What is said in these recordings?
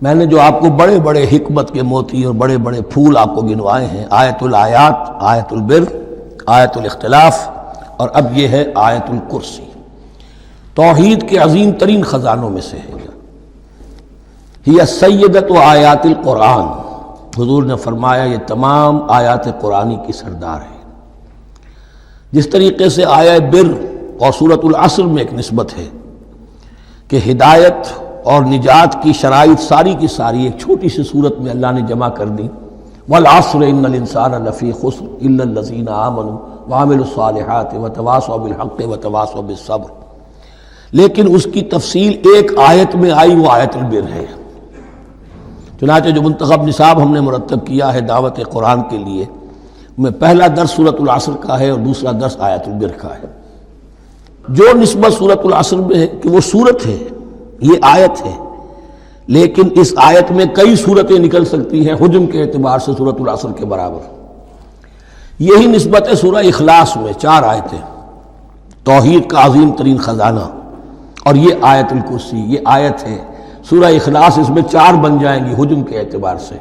میں نے جو آپ کو بڑے بڑے حکمت کے موتی اور بڑے بڑے پھول آپ کو گنوائے ہیں، آیت الآیات، آیت البر، آیت الاختلاف، اور اب یہ ہے آیت الکرسی، توحید کے عظیم ترین خزانوں میں سے ہے۔ ہی سیدۃ آیات القرآن، حضور نے فرمایا یہ تمام آیات قرآنی کی سردار ہے۔ جس طریقے سے آیہ بر اور سورۃ العصر میں ایک نسبت ہے کہ ہدایت اور نجات کی شرائط ساری کی ساری ایک چھوٹی سی صورت میں اللہ نے جمع کر دی، والعصر ان الانسان لفی خسر الا الذین آمنوا وعملوا الصالحات وتواصوا بالحق وتواصوا بالصبر، لیکن اس کی تفصیل ایک آیت میں آئی، وہ آیت البر ہے۔ چنانچہ جو منتخب نصاب ہم نے مرتب کیا ہے دعوت قرآن کے لیے، میں پہلا درس سورۃ العصر کا ہے اور دوسرا درس آیت البر کا ہے۔ جو نسبت سورۃ العصر میں ہے کہ وہ سورت ہے، یہ آیت ہے، لیکن اس آیت میں کئی صورتیں نکل سکتی ہیں حجم کے اعتبار سے سورۃ العصر کے برابر۔ یہی نسبت ہے سورہ اخلاص میں، 4 آیتیں، توحید کا عظیم ترین خزانہ، اور یہ آیت الکرسی، یہ آیت ہے سورہ اخلاص، اس میں 4 بن جائیں گی حجم کے اعتبار سے،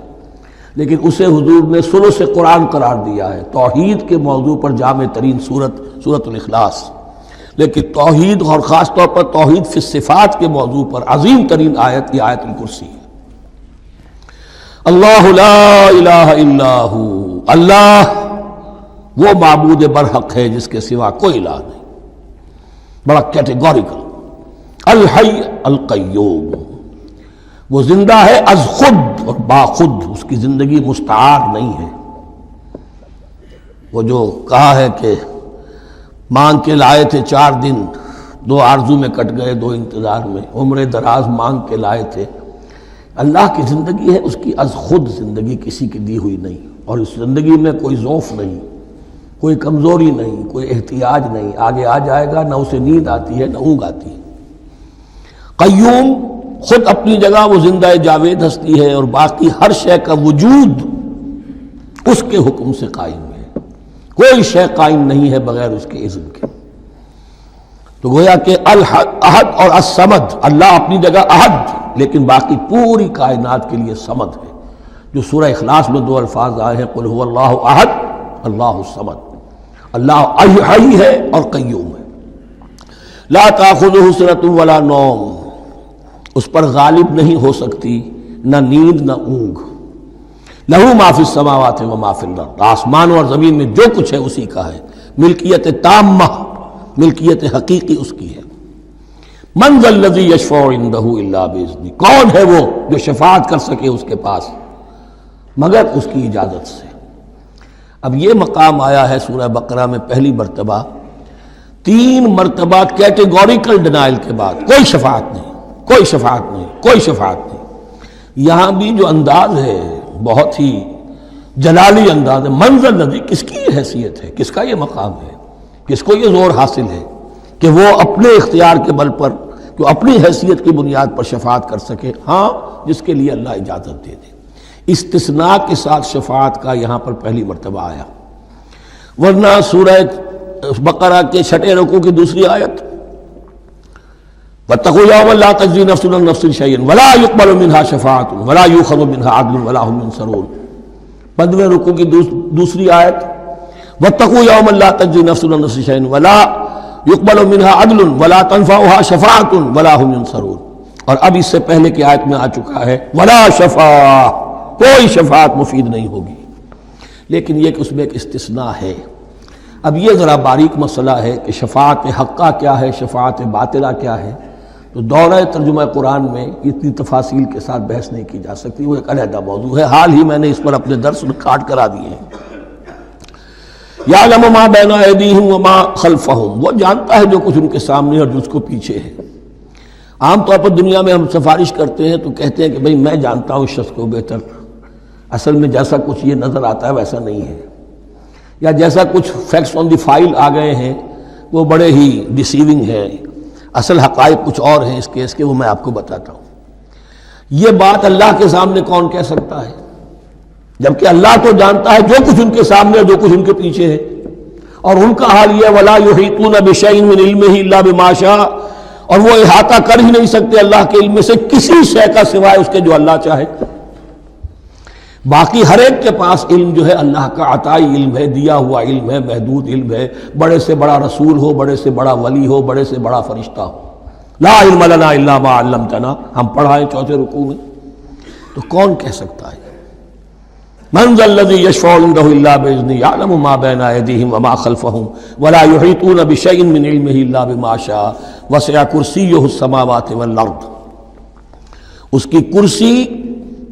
لیکن اسے حضور نے ثلث قرآن قرار دیا ہے۔ توحید کے موضوع پر جامع ترین سورۃ الاخلاص، لیکن توحید اور خاص طور پر توحید فی الصفات کے موضوع پر عظیم ترین آیت یہ آیت الکرسی ہے۔ اللہ لا الہ الا ہو، اللہ وہ معبود برحق ہے جس کے سوا کوئی الہ نہیں، بڑا کیٹیگوریکل۔ الحی القیوم، وہ زندہ ہے از خود اور باخود، اس کی زندگی مستعار نہیں ہے۔ وہ جو کہا ہے کہ مانگ کے لائے تھے 4 دن، 2 آرزو میں کٹ گئے 2 انتظار میں، عمر دراز مانگ کے لائے تھے، اللہ کی زندگی ہے اس کی از خود زندگی، کسی کی دی ہوئی نہیں، اور اس زندگی میں کوئی ضعف نہیں، کوئی کمزوری نہیں، کوئی احتیاج نہیں، آگے آ جائے گا، نہ اسے نیند آتی ہے نہ اونگ آتی ہے۔ قیوم، خود اپنی جگہ وہ زندہ جاوید ہستی ہے، اور باقی ہر شے کا وجود اس کے حکم سے قائم ہے، کوئی شے قائم نہیں ہے بغیر اس کے اذن کے۔ تو گویا کہ احد اور الصمد، اللہ اپنی جگہ احد، لیکن باقی پوری کائنات کے لیے صمد ہے، جو سورہ اخلاص میں 2 الفاظ آئے ہیں، قل هو اللہ احد اللہ الصمد، اللہ حی ہے اور قیوم ہے۔ لا تاخذہ سنۃ ولا نوم، اس پر غالب نہیں ہو سکتی نہ نیند نہ اونگ۔ لہو ما فی السماوات و ما فی الارض، آسمانوں اور زمین میں جو کچھ ہے اسی کا ہے، ملکیت تامہ، ملکیت حقیقی اس کی ہے۔ من ذا الذی یشفع عندہ الا باذنہ، کون ہے وہ جو شفاعت کر سکے اس کے پاس مگر اس کی اجازت سے۔ اب یہ مقام آیا ہے سورہ بقرہ میں پہلی مرتبہ، 3 مرتبہ کیٹیگوریکل ڈینائل کے بعد، کوئی شفاعت نہیں، کوئی شفاعت نہیں، کوئی شفاعت نہیں۔ یہاں بھی جو انداز ہے بہت ہی جلالی انداز ہے، منظر نظری، کس کی یہ حیثیت ہے، کس کا یہ مقام ہے، کس کو یہ زور حاصل ہے کہ وہ اپنے اختیار کے بل پر، جو اپنی حیثیت کی بنیاد پر شفاعت کر سکے؟ ہاں، جس کے لیے اللہ اجازت دے دے۔ استثناء کے ساتھ شفاعت کا یہاں پر پہلی مرتبہ آیا، ورنہ سورہ بقرہ کے 6 رکوع کی دوسری آیت، واتقوا یوما لا تجزی نفس عن نفس شیئا ولا یقبل منها شفاعۃ ولا یؤخذ منها عدل ولا هم ينصرون، 15 رکوع کی دوسری آیت، واتقوا یوما لا تجزی نفس عن نفس شیئا ولا یقبل منها عدل ولا تنفعها شفاعۃ ولا هم ينصرون، اور اب اس سے پہلے کی آیت میں آ چکا ہے ولا شفاعہ، کوئی شفاعت مفید نہیں ہوگی، لیکن یہ کہ اس میں ایک استثناء ہے۔ اب یہ ذرا باریک مسئلہ ہے کہ شفاعت حقہ کیا ہے، شفاعت باطلہ کیا ہے، تو دورہ ترجمہ قرآن میں اتنی تفاصیل کے ساتھ بحث نہیں کی جا سکتی، وہ ایک علیحدہ موضوع ہے، حال ہی میں نے اس پر اپنے درس ریکارڈ کرا دیے ہیں۔ یعلم ما بین ایدیہم وما خلفہم، وہ جانتا ہے جو کچھ ان کے سامنے اور جو اس کو پیچھے ہے۔ عام طور پر دنیا میں ہم سفارش کرتے ہیں تو کہتے ہیں کہ بھئی میں جانتا ہوں اس شخص کو بہتر، اصل میں جیسا کچھ یہ نظر آتا ہے ویسا نہیں ہے، یا جیسا کچھ فیکٹس آن دی فائل آ گئے ہیں وہ بڑے ہی ڈیسیونگ ہیں، اصل حقائق کچھ اور ہیں اس کیس کے، وہ میں آپ کو بتاتا ہوں۔ یہ بات اللہ کے سامنے کون کہہ سکتا ہے، جبکہ اللہ تو جانتا ہے جو کچھ ان کے سامنے اور جو کچھ ان کے پیچھے ہے، اور ان کا حال یہ وَلَا يُحِيطُونَ بِشَيْءٍ مِّنْ عِلْمِهِ إِلَّا بِمَا شَاءَ، اور وہ احاطہ کر ہی نہیں سکتے اللہ کے علم سے کسی شے کا سوائے اس کے جو اللہ چاہے۔ باقی ہر ایک کے پاس علم جو ہے اللہ کا عطائی علم ہے، دیا ہوا علم ہے، محدود علم ہے، بڑے سے بڑا رسول ہو، بڑے سے بڑا ولی ہو، بڑے سے بڑا فرشتہ ہو۔ لا علم لنا الا ما علمتنا، ہم پڑھائیں چوتھے رکوع میں، تو کون کہہ سکتا ہے؟ من ذا الذی یشفع عنده الا باذنہ یعلم ما بین ایدیہم وما خلفہم ولا یحیطون بشیء من علمہ الا بما شاء وسع کرسیہ السماوات والارض۔ اس کی کرسی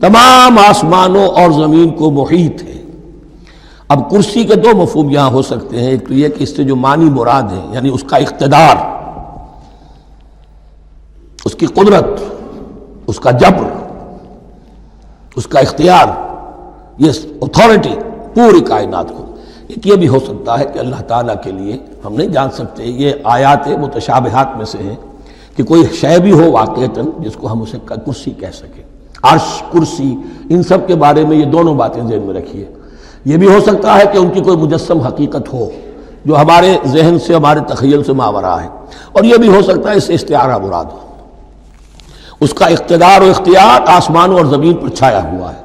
تمام آسمانوں اور زمین کو محیط ہے۔ اب کرسی کے دو مفہوم یہاں ہو سکتے ہیں، ایک تو یہ کہ اس سے جو معنی مراد ہے یعنی اس کا اقتدار، اس کی قدرت، اس کا جبر، اس کا اختیار، یہ اتھارٹی پوری کائنات کو۔ ایک یہ بھی ہو سکتا ہے کہ اللہ تعالیٰ کے لیے ہم نہیں جان سکتے، یہ آیات متشابہات میں سے ہیں کہ کوئی شے بھی ہو واقعتاً جس کو ہم اسے کرسی کہہ سکیں۔ عرش، کرسی، ان سب کے بارے میں یہ دونوں باتیں ذہن میں رکھیے۔ یہ بھی ہو سکتا ہے کہ ان کی کوئی مجسم حقیقت ہو جو ہمارے ذہن سے، ہمارے تخیل سے ماورا ہے، اور یہ بھی ہو سکتا ہے اس سے استعارہ مراد ہو۔ اس کا اقتدار و اختیار آسمانوں اور زمین پر چھایا ہوا ہے۔